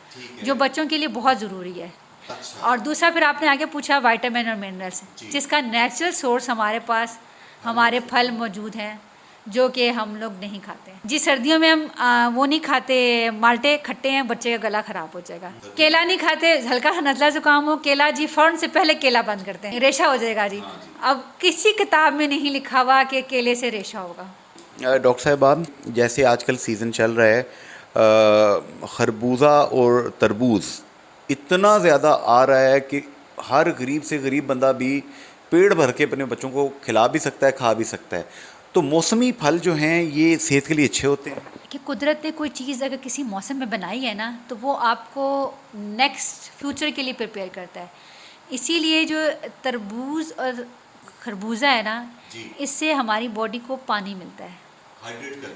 जो बच्चों के लिए बहुत ज़रूरी है। अच्छा। और दूसरा फिर आपने आगे पूछा विटामिन और मिनरल्स, जिसका नेचुरल सोर्स हमारे पास हमारे फल मौजूद हैं जो कि हम लोग नहीं खाते जी। सर्दियों में हम वो नहीं खाते, माल्टे खट्टे हैं, बच्चे का गला ख़राब हो जाएगा। केला नहीं खाते, हल्का नज़ला ज़ुकाम हो, केला जी फ़ौरन से पहले केला बंद करते हैं, रेशा हो जाएगा जी। अब किसी किताब में नहीं लिखा हुआ कि केले से रेशा होगा। डॉक्टर साहब, जैसे आजकल सीज़न चल रहा है, खरबूजा और तरबूज इतना ज़्यादा आ रहा है कि हर गरीब से गरीब बंदा भी पेट भर के अपने बच्चों को खिला भी सकता है, खा भी सकता है। तो मौसमी फल जो हैं ये सेहत के लिए अच्छे होते हैं कि कुदरत ने कोई चीज़ अगर किसी मौसम में बनाई है ना, तो वो आपको नेक्स्ट फ्यूचर के लिए प्रिपेयर करता है। इसीलिए जो तरबूज और खरबूजा है ना, इससे हमारी बॉडी को पानी मिलता है,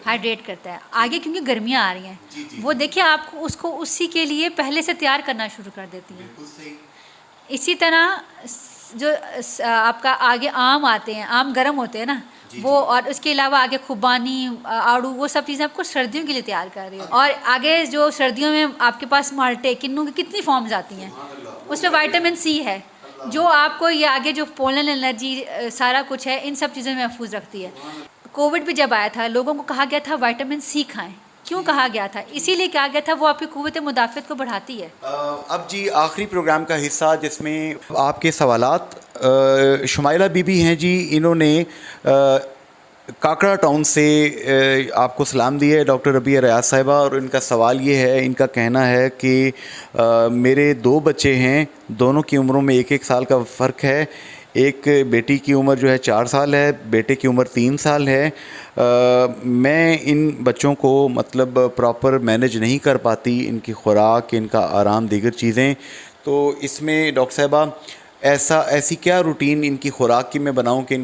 हाइड्रेट करता है आगे, क्योंकि गर्मियाँ आ रही हैं। वो देखिए आपको उसको उसी के लिए पहले से तैयार करना शुरू कर देती हैं। इसी तरह जो आपका आगे आम आते हैं, आम गर्म होते हैं ना वो, और उसके अलावा आगे खुबानी, आड़ू, वो सब चीज़ें आपको सर्दियों के लिए तैयार कर रही है। और आगे जो सर्दियों में आपके पास माल्टे, किन्नू की कितनी फॉर्म्स आती हैं, उसमें विटामिन सी है जो आपको ये आगे जो पोलन एलर्जी सारा कुछ है इन सब चीज़ों में महफूज रखती है। कोविड भी जब आया था, लोगों को कहा गया था विटामिन सी खाएं। क्यों कहा गया था? इसीलिए कहा गया था वो आपकी क़ुव्वत मुदाफ़त को बढ़ाती है। अब जी आखिरी प्रोग्राम का हिस्सा जिसमें आपके सवालात, शुमाइला बीबी हैं जी, इन्होंने काकड़ा टाउन से आपको सलाम दिए है, डॉक्टर रबिया रियाज साहिबा, और इनका सवाल ये है, इनका कहना है कि मेरे 2 बच्चे हैं, दोनों की उम्रों में 1-1 साल का फ़र्क है। एक बेटी की उम्र जो है 4 साल है, बेटे की उम्र 3 साल है। मैं इन बच्चों को मतलब प्रॉपर मैनेज नहीं कर पाती, इनकी खुराक, इनका आराम, दीगर चीज़ें। तो इसमें डॉक्टर साहिबा ऐसी क्या रूटीन इनकी खुराक की मैं बनाऊं कि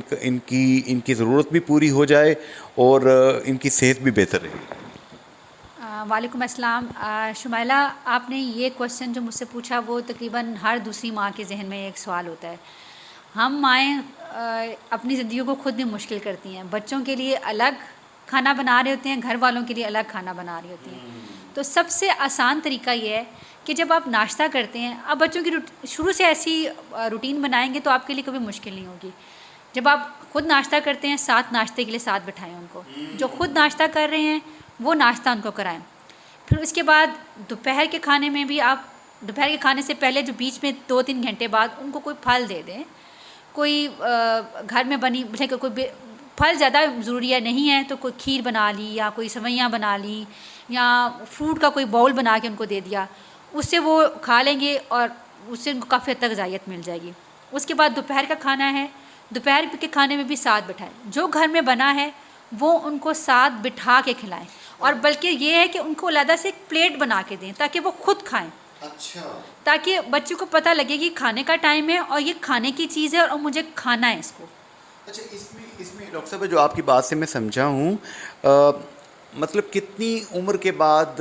इनकी ज़रूरत भी पूरी हो जाए और इनकी सेहत भी बेहतर रहे? वालेकुम अस्सलाम। शुमाइला, आपने ये क्वेश्चन जो मुझसे पूछा वो तकरीबन हर दूसरी माँ के जहन में एक सवाल होता है। हम माएँ अपनी ज़िंदगी को खुद भी मुश्किल करती हैं, बच्चों के लिए अलग खाना बना रहे होते हैं, घर वालों के लिए अलग खाना बना रही होती हैं। तो सबसे आसान तरीका ये है कि जब आप नाश्ता करते हैं, आप बच्चों की शुरू से ऐसी रूटीन बनाएंगे तो आपके लिए कभी मुश्किल नहीं होगी। जब आप खुद नाश्ता करते हैं, साथ नाश्ते के लिए साथ बिठाएं उनको, जो खुद नाश्ता कर रहे हैं वो नाश्ता उनको कराएं। फिर उसके बाद दोपहर के खाने में भी आप दोपहर के खाने से पहले जो बीच में 2-3 घंटे बाद उनको कोई फल दे दें, कोई घर में बनी कोई फल ज़्यादा ज़रूरी है, नहीं है तो कोई खीर बना ली या कोई सेवइयाँ बना ली या फ्रूट का कोई बाउल बना के उनको दे दिया, उससे वो खा लेंगे और उससे उनको काफ़ी हद तक ग़िज़ाइयत मिल जाएगी। उसके बाद दोपहर का खाना है, दोपहर के खाने में भी साथ बिठाएं, जो घर में बना है वो उनको साथ बिठा के खिलाएं, और बल्कि ये है कि उनको अलग से एक प्लेट बना के दें ताकि वो खुद खाएं। अच्छा। ताकि बच्चों को पता लगे कि खाने का टाइम है और ये खाने की चीज़ है और मुझे खाना है इसको। अच्छा, इसमें डॉक्टर साहब जो आपकी बात से मैं समझा हूँ, मतलब कितनी उम्र के बाद,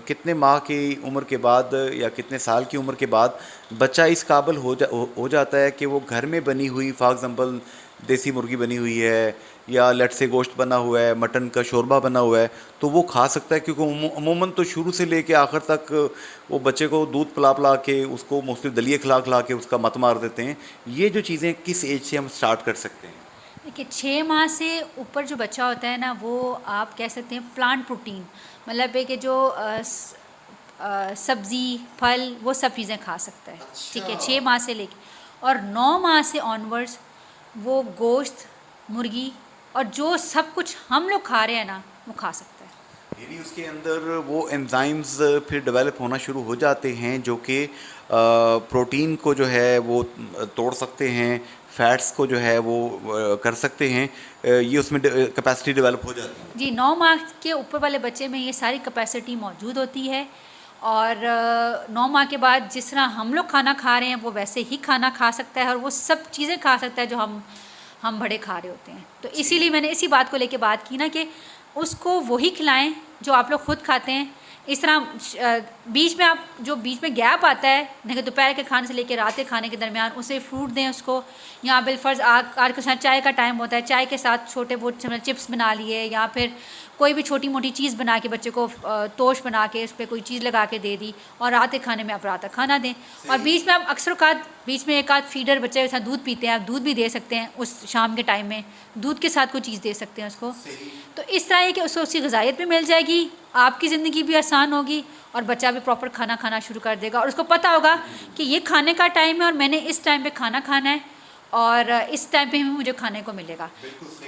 कितने माह की उम्र के बाद या कितने साल की उम्र के बाद बच्चा इस काबिल हो जाता है कि वो घर में बनी हुई, फॉर एग्ज़ाम्पल देसी मुर्गी बनी हुई है या लट से गोश्त बना हुआ है, मटन का शोरबा बना हुआ है, तो वो खा सकता है? क्योंकि अमूमन तो शुरू से लेके आखिर तक वो बच्चे को दूध पिला के, उसको मुख्तलिफ दलिए खिला के उसका मत मार देते हैं। ये जो चीज़ें किस एज से हम स्टार्ट कर सकते हैं? देखिए, 6 माह से ऊपर जो बच्चा होता है ना, वो आप कह सकते हैं प्लांट प्रोटीन, मतलब है कि जो सब्ज़ी, फल, वो सब चीज़ें खा सकता है। ठीक है, 6 माह से लेके, और 9 माह से ऑनवर्ड्स वो गोश्त, मुर्गी और जो सब कुछ हम लोग खा रहे हैं ना, वो खा सकता है। यानी उसके अंदर वो एंजाइम्स फिर डेवलप होना शुरू हो जाते हैं जो कि प्रोटीन को जो है वो तोड़ सकते हैं, फैट्स को जो है वो कर सकते हैं, ये उसमें कैपेसिटी डेवलप हो जाती है। जी, 9 माह के ऊपर वाले बच्चे में ये सारी कैपेसिटी मौजूद होती है और 9 माह के बाद जिस तरह हम लोग खाना खा रहे हैं वो वैसे ही खाना खा सकता है और वो सब चीज़ें खा सकता है जो हम बड़े खा रहे होते हैं। तो इसीलिए मैंने इसी बात को लेके बात की ना कि उसको वही खिलाएं जो आप लोग खुद खाते हैं। इस तरह बीच में आप जो बीच में गैप आता है नहीं, दोपहर के खाने से लेकर रात के खाने के दरमियान उसे फ्रूट दें उसको, या बिलफर्ज आज के साथ चाय का टाइम होता है, चाय के साथ छोटे बहुत चिप्स बना लिए या फिर कोई भी छोटी मोटी चीज़ बना के बच्चे को तोश बना के उस पर कोई चीज़ लगा के दे दी और रात के खाने में आप रात का खाना दें। और बीच में आप अक्सर औकात बीच में एक आध फीडर बच्चे के साथ दूध पीते हैं, आप दूध भी दे सकते हैं उस शाम के टाइम में, दूध के साथ कोई चीज़ दे सकते हैं उसको। तो इस तरह है कि उसको उसकी ग़िज़ाइयत भी मिल जाएगी, आपकी ज़िंदगी भी आसान होगी और बच्चा भी प्रॉपर खाना खाना शुरू कर देगा और उसको पता होगा कि ये खाने का टाइम है और मैंने इस टाइम पे खाना खाना है और इस टाइम पे ही मुझे खाने को मिलेगा।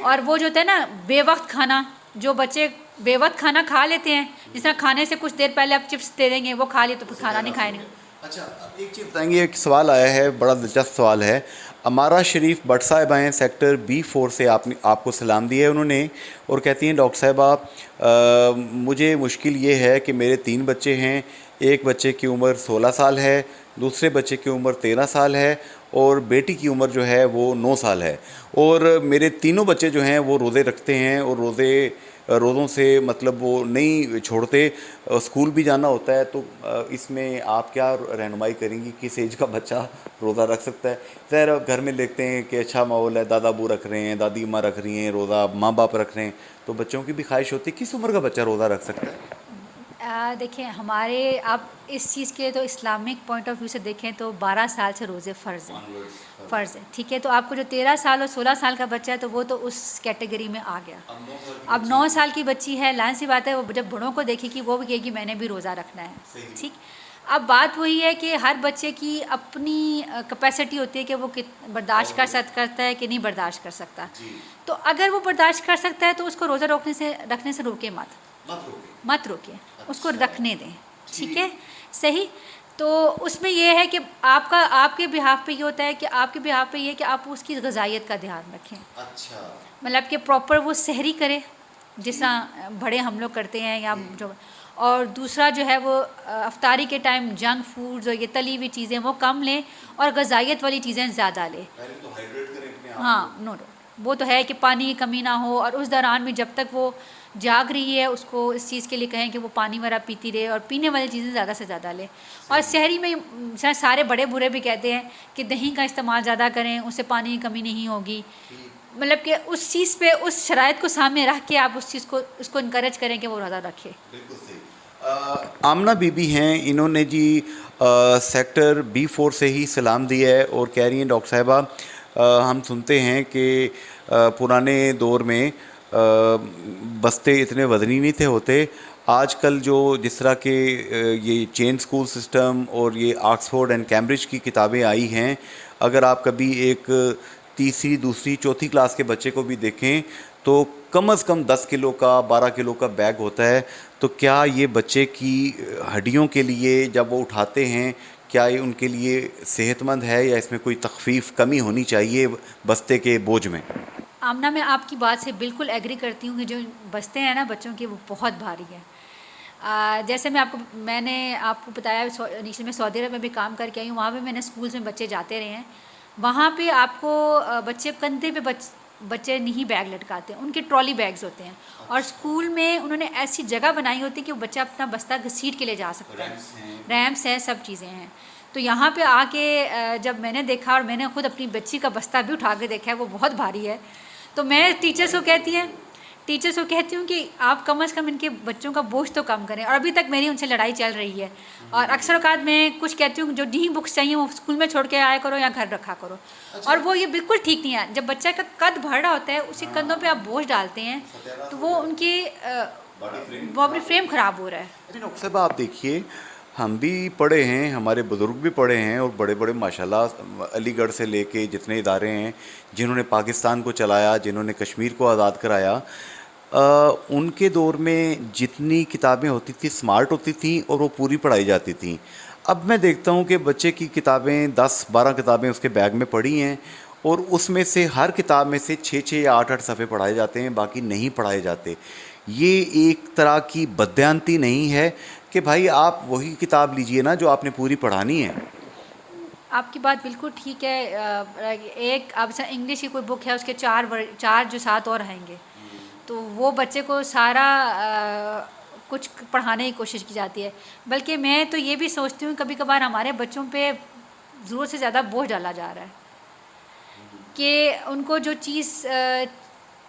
और वो जो होता है ना बेवक्त खाना, जो बच्चे बेवक्त खाना खा लेते हैं, जिस तरह खाने से कुछ देर पहले आप चिप्स दे देंगे वो खा लिए तो फिर खाना नहीं खाएंगे। अच्छा, अब एक चीज़ बताएंगे, एक सवाल आया है, बड़ा दिलचस्प सवाल है। अमारा शरीफ भट्ट साहिबा हैं, सेक्टर B4 से आपको सलाम दिया है उन्होंने और कहती हैं डॉक्टर साहिबा मुझे मुश्किल ये है कि मेरे 3 बच्चे हैं, एक बच्चे की उम्र 16 साल है, दूसरे बच्चे की उम्र 13 साल है और बेटी की उम्र जो है वो 9 साल है और मेरे तीनों बच्चे जो हैं वो रोज़े रखते हैं और रोज़ों से मतलब वो नहीं छोड़ते, स्कूल भी जाना होता है। तो इसमें आप क्या रहनुमाई करेंगी, किस एज का बच्चा रोज़ा रख सकता है? ज़ाहिर अब घर में देखते हैं कि अच्छा माहौल है, दादा अबू रख रहे हैं, दादी माँ रख रही हैं रोज़ा, माँ बाप रख रहे हैं, तो बच्चों की भी ख्वाहिश होती है, किस उम्र का बच्चा रोज़ा रख सकता है? देखिए हमारे आप इस चीज़ के तो इस्लामिक पॉइंट ऑफ व्यू से देखें तो 12 साल से रोज़े फ़र्ज़ है, ठीक है। तो आपको जो 13 साल और 16 साल का बच्चा है तो वो तो उस कैटेगरी में आ गया। अब 9 साल की बच्ची है, लाइन सी बात है, वो जब बड़ों को देखेगी वो भी कहेगी मैंने भी रोज़ा रखना है, ठीक। अब बात वही है कि हर बच्चे की अपनी कैपेसिटी होती है कि वो बर्दाश्त करता है कि नहीं बर्दाश्त कर सकता। तो अगर वो बर्दाश्त कर सकता है तो उसको रोज़ा रखने से रोके मत रोके, उसको रखने दें, ठीक है, सही। तो उसमें यह है कि आपके बिहाफ पे ये होता है कि आपके बिहाफ पे ये है कि आप उसकी ग़िज़ाइयत का ध्यान रखें। अच्छा, मतलब कि प्रॉपर वो सहरी करे जिस तरह बड़े हम लोग करते हैं या जो, और दूसरा जो है वो अफ्तारी के टाइम जंक फूड्स और ये तली हुई चीज़ें वो कम लें और ग़िज़ाइयत वाली चीज़ें ज़्यादा लें। तो हाइड्रेट करें अपने आप। हाँ, नो वो तो है कि पानी की कमी ना हो और उस दौरान भी जब तक वो जाग रही है उसको इस चीज़ के लिए कहें कि वो पानी वगैरह पीती रहे और पीने वाली चीज़ें ज़्यादा से ज़्यादा ले। और शहरी में सारे बड़े बुरे भी कहते हैं कि दही का इस्तेमाल ज़्यादा करें, उससे पानी की कमी नहीं होगी। मतलब कि उस चीज़ पे उस शराइत को सामने रख के आप उस चीज़ को उसको इनकरेज करें कि वो ज़्यादा रखे। बिल्कुल सही। आमना बीबी हैं, इन्होंने जी सेक्टर B4 से ही सलाम दिया है और कह रही हैं डॉक्टर साहिबा हम सुनते हैं कि पुराने दौर में बस्ते इतने वज़नी नहीं थे होते, आजकल जो जिस तरह के ये चेन स्कूल सिस्टम और ये ऑक्सफोर्ड एंड कैम्ब्रिज की किताबें आई हैं, अगर आप कभी एक तीसरी दूसरी चौथी क्लास के बच्चे को भी देखें तो कम से कम 10 किलो का 12 किलो का बैग होता है। तो क्या ये बच्चे की हड्डियों के लिए जब वो उठाते हैं क्या ये उनके लिए सेहतमंद है या इसमें कोई तखफीफ कमी होनी चाहिए बस्ते के बोझ में? आमना मैं आपकी बात से बिल्कुल एग्री करती हूँ कि जो बस्ते हैं ना बच्चों के वो बहुत भारी है। जैसे मैंने आपको बताया नीचे में सऊदी अरब में भी काम करके आई हूँ, वहाँ पे मैंने स्कूल्स में बच्चे जाते रहे हैं। वहाँ पे आपको बच्चे कंधे पे बच्चे नहीं बैग लटकाते, उनके ट्रॉली बैग्स होते हैं और स्कूल में उन्होंने ऐसी जगह बनाई होती है कि वो बच्चा अपना बस्ता घसीट के ले जा सकता है, रैम्प्स हैं, सब चीज़ें हैं। तो यहाँ पे आके जब मैंने देखा और मैंने खुद अपनी बच्ची का बस्ता भी उठा के देखा है, वो बहुत भारी है। तो मैं टीचर्स को कहती हूँ कि आप कम से कम इनके बच्चों का बोझ तो कम करें। और अभी तक मेरी उनसे लड़ाई चल रही है और अक्सर औकात मैं कुछ कहती हूँ जो डी बुक्स चाहिए वो स्कूल में छोड़ के आया करो या घर रखा करो। अच्छा। और वो ये बिल्कुल ठीक नहीं है। जब बच्चा का कद बढ़ रहा होता है उसके कंधों पे आप बोझ डालते हैं तो वो उनकी बॉडी फ्रेम ख़राब हो रहा है। डॉक्टर साहब आप देखिए, हम भी पढ़े हैं, हमारे बुज़ुर्ग भी पढ़े हैं और बड़े बड़े माशाल्लाह अलीगढ़ से लेके जितने इदारे हैं जिन्होंने पाकिस्तान को चलाया, जिन्होंने कश्मीर को आज़ाद कराया, उनके दौर में जितनी किताबें होती थी स्मार्ट होती थी और वो पूरी पढ़ाई जाती थी। अब मैं देखता हूँ कि बच्चे की किताबें 10-12 किताबें उसके बैग में पड़ी हैं और उसमें से हर किताब में से 6-6 या 8-8 सफ़े पढ़ाए जाते हैं, बाकी नहीं पढ़ाए जाते। ये एक तरह की बदयांती नहीं है कि भाई आप वही किताब लीजिए ना जो आपने पूरी पढ़ानी है। आपकी बात बिल्कुल ठीक है। एक अब से इंग्लिश की कोई बुक है, उसके 4 जो 7 और आएंगे, तो वो बच्चे को सारा कुछ पढ़ाने की कोशिश की जाती है। बल्कि मैं तो ये भी सोचती हूँ कभी कभार हमारे बच्चों पे ज़रूरत से ज़्यादा बोझ डाला जा रहा है कि उनको जो चीज़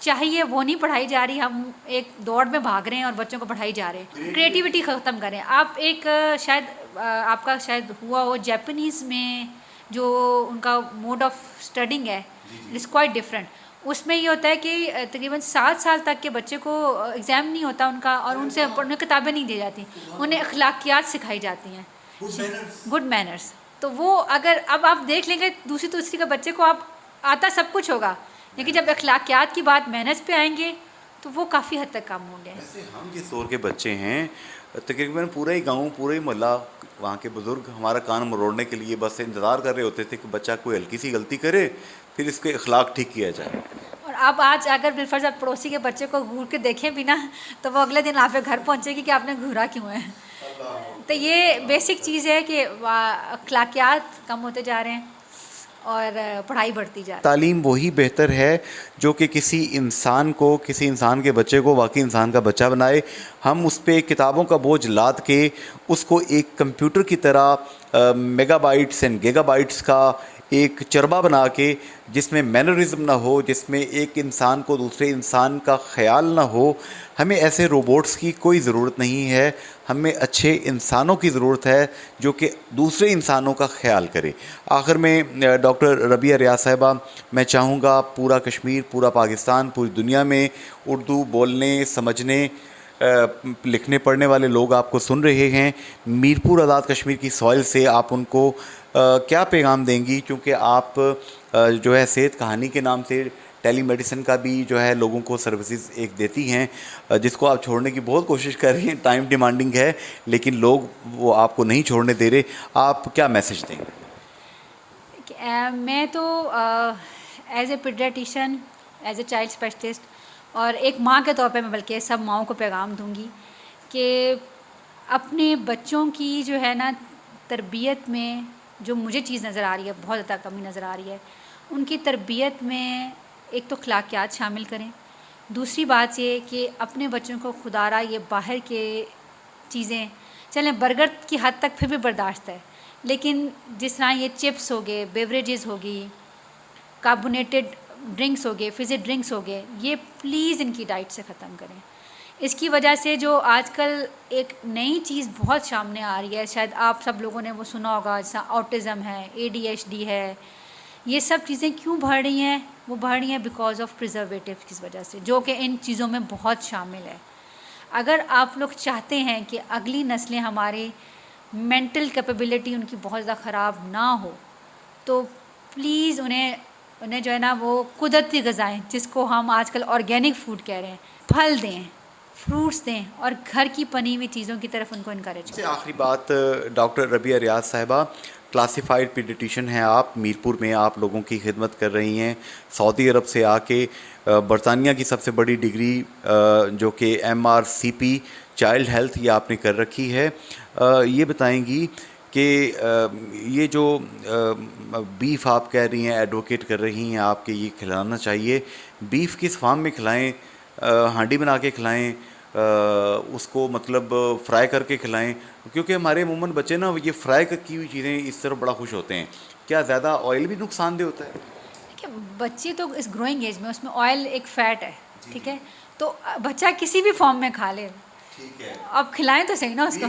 चाहिए वो नहीं पढ़ाई जा रही। हम एक दौड़ में भाग रहे हैं और बच्चों को पढ़ाई जा रहे हैं। क्रिएटिविटी ख़त्म करें। आप एक शायद आपका शायद हुआ हो, जापानीज़ में जो उनका मोड ऑफ स्टडिंग है इट्स क्वाइट डिफरेंट। उसमें ये होता है कि तकरीबन 7 साल तक के बच्चे को एग्ज़ाम नहीं होता उनका, और उनसे उन्हें किताबें नहीं दी जाती, उन्हें अखलाकियात सिखाई जाती हैं, गुड मैनर्स। तो वो अगर अब आप देख लेंगे दूसरी तीसरी के बच्चे को आप आता सब कुछ होगा, लेकिन जब अखलाकियात की बात मैनर्स पे आएंगे तो वो काफ़ी हद तक कम होंगे। वैसे हम जिस दौर के बच्चे हैं तकरीबन पूरा ही गांव, पूरा ही मोहल्ला, वहाँ के बुज़ुर्ग हमारा कान मरोड़ने के लिए बस इंतज़ार कर रहे होते थे कि बच्चा कोई हल्की सी गलती करे फिर इसके अखलाक ठीक किया जाए। और अब आज अगर बिलफर्ज आप पड़ोसी के बच्चे को घूर के देखें भी ना, तो वो अगले दिन आपके घर पहुँचेगी कि आपने घूरा क्यों है। तो ये बेसिक चीज़ है कि अखलाकियात कम होते जा रहे हैं और पढ़ाई बढ़ती जा रही है। तालीम वही बेहतर है जो कि किसी इंसान को, किसी इंसान के बच्चे को वाकई इंसान का बच्चा बनाए। हम उस पर किताबों का बोझ लाद के उसको एक कंप्यूटर की तरह मेगाबाइट्स एंड गीगाबाइट्स का एक चरबा बना के, जिसमें मैनरिज्म ना हो, जिसमें एक इंसान को दूसरे इंसान का ख्याल ना हो, हमें ऐसे रोबोट्स की कोई ज़रूरत नहीं है। हमें अच्छे इंसानों की ज़रूरत है जो कि दूसरे इंसानों का ख्याल करे। आखिर में डॉक्टर रबिया रियाज साहिबा, मैं चाहूँगा पूरा कश्मीर, पूरा पाकिस्तान, पूरी दुनिया में उर्दू बोलने, समझने, लिखने पढ़ने वाले लोग आपको सुन रहे हैं। मीरपुर आज़ाद कश्मीर की सॉइल से आप उनको क्या पैगाम देंगी, क्योंकि आप जो है सेहत कहानी के नाम से टेली मेडिसिन का भी जो है लोगों को सर्विसेज एक देती हैं, जिसको आप छोड़ने की बहुत कोशिश कर रही हैं। टाइम डिमांडिंग है लेकिन लोग वो आपको नहीं छोड़ने दे रहे। आप क्या मैसेज देंगे? मैं तो as a paediatrician, as a child specialist और एक माँ के तौर पे मैं बल्कि सब माँओं को पैगाम दूंगी कि अपने बच्चों की जो है ना तरबियत में जो मुझे चीज़ नज़र आ रही है, बहुत ज़्यादा कमी नज़र आ रही है, उनकी तरबियत में एक तो अखलाकियात शामिल करें। दूसरी बात ये कि अपने बच्चों को खुदारा ये बाहर के चीज़ें, चलें बर्गर की हद तक फिर भी बर्दाश्त है, लेकिन जिस तरह ये चिप्स हो गए, बेवरेजेस होगी, कार्बोनेटेड ड्रिंक्स हो गए, फिज़ी ड्रिंक्स हो गए, ये प्लीज़ इनकी डाइट से ख़त्म करें। इसकी वजह से जो आजकल एक नई चीज़ बहुत सामने आ रही है, शायद आप सब लोगों ने वो सुना होगा, जैसा ऑटिज़म है, ADHD है, ये सब चीज़ें क्यों बढ़ रही हैं? वो बढ़ रही हैं बिकॉज ऑफ प्रिजर्वेटिव की वजह से, जो कि इन चीज़ों में बहुत शामिल है। अगर आप लोग चाहते हैं कि अगली नस्लें हमारी मेंटल कैपेबिलिटी उनकी बहुत ज़्यादा ख़राब ना हो, तो प्लीज़ उन्हें जो है ना वो कुदरती ग़िज़ाएँ, जिसको हम आजकल ऑर्गेनिक फूड कह रहे हैं, फल दें, फ्रूट्स दें और घर की बनी हुई चीज़ों की तरफ उनको इनकरेज करें। आखिरी बात, डॉक्टर रबिया रियाज साहिबा, क्लासिफाइड पीडियाट्रिशियन हैं आप, मीरपुर में आप लोगों की खिदमत कर रही हैं। सऊदी अरब से आके बरतानिया की सबसे बड़ी डिग्री जो कि MRCP चाइल्ड हेल्थ, ये आपने कर रखी है। ये बताएंगी कि ये जो बीफ आप कह रही हैं, एडवोकेट कर रही हैं आप कि ये खिलाना चाहिए, बीफ किस फार्म में खिलाएं? हांडी बना के खिलाएं, उसको मतलब फ्राई करके खिलाएं? क्योंकि हमारे अमूमन बच्चे ना ये फ्राई की हुई चीज़ें इस तरफ बड़ा खुश होते हैं। क्या ज़्यादा ऑयल भी नुकसानदेह होता है? देखिए, बच्चे तो इस ग्रोइंग एज में, उसमें ऑयल एक फ़ैट है, ठीक है, तो बच्चा किसी भी फॉर्म में खा ले, ठीक है, अब खिलाएं तो सही ना उसको,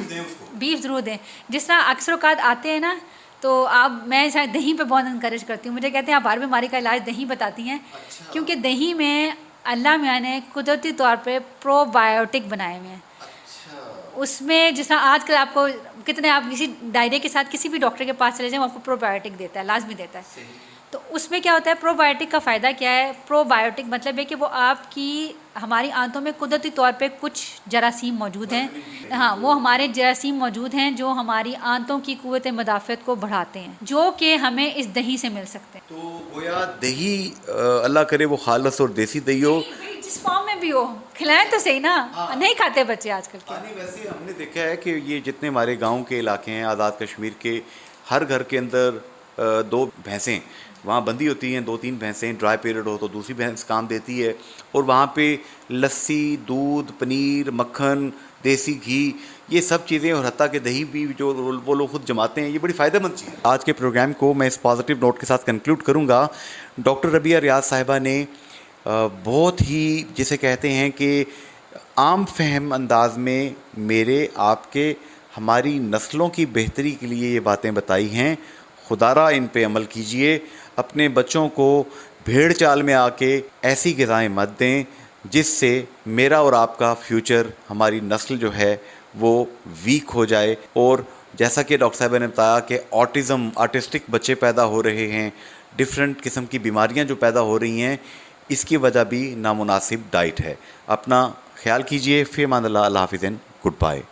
बीफ ज़रूर दें। जिस तरह अक्सर औक़ात आते हैं ना, तो आप, मैं शायद दही पे बहुत इनकरेज करती हूँ। मुझे कहते हैं आप हर बीमारी का इलाज दही बताती हैं। अच्छा। क्योंकि दही में अल्लाह मियाँ ने कुदरती तौर पे प्रोबायोटिक बनाए हुए हैं। अच्छा। उसमें जिस तरह आजकल आपको कितने, आप किसी डायरिया के साथ किसी भी डॉक्टर के पास चले जाएं, वो आपको प्रोबायोटिक देता है, लाजमी देता है। तो उसमें क्या होता है, प्रोबायोटिक का फ़ायदा क्या है? प्रोबायोटिक मतलब है कि वो आपकी हमारी आंतों में कुदरती तौर पे कुछ जरासीम मौजूद हैं। हाँ, वो हमारे जरासीम मौजूद हैं जो हमारी आंतों की क़ुव्वत मुदाफ़त को बढ़ाते हैं, जो कि हमें इस दही से मिल सकते हैं। तो गोया दही अल्लाह करे वो खालस और देसी दही हो, जिस फॉर्म में भी हो, खिलाएं तो सही ना। नहीं खाते बच्चे आजकल के। नहीं वैसे हमने देखा है कि ये जितने हमारे गांव के इलाके हैं आज़ाद कश्मीर के, हर घर के अंदर 2 भैंसें वहाँ बंधी होती हैं, 2-3 भैंसें, ड्राई पीरियड हो तो दूसरी भैंस काम देती है, और वहाँ पे लस्सी, दूध, पनीर, मक्खन, देसी घी, ये सब चीज़ें, और हत्ता के दही भी जो वो लोग खुद जमाते हैं, ये बड़ी फ़ायदेमंद चीज़ है। आज के प्रोग्राम को मैं इस पॉजिटिव नोट के साथ कंक्लूड करूँगा। डॉक्टर रबिया रियाज साहिबा ने बहुत ही जिसे कहते हैं कि आम फहम अंदाज में मेरे, आपके, हमारी नस्लों की बेहतरी के लिए ये बातें बताई हैं। खुदारा इन पे अमल कीजिए। अपने बच्चों को भेड़ चाल में आके ऐसी ग़िज़ाएँ मत दें जिससे मेरा और आपका फ्यूचर, हमारी नस्ल जो है वो वीक हो जाए। और जैसा कि डॉक्टर साहिबा ने बताया कि आर्टिस्टिक बच्चे पैदा हो रहे हैं, डिफरेंट किस्म की बीमारियां जो पैदा हो रही हैं, इसकी वजह भी नामुनासिब डाइट है। अपना ख्याल कीजिए। फ़ी अमान अल्लाह, अल्लाह हाफ़िज़ एंड गुड बाय।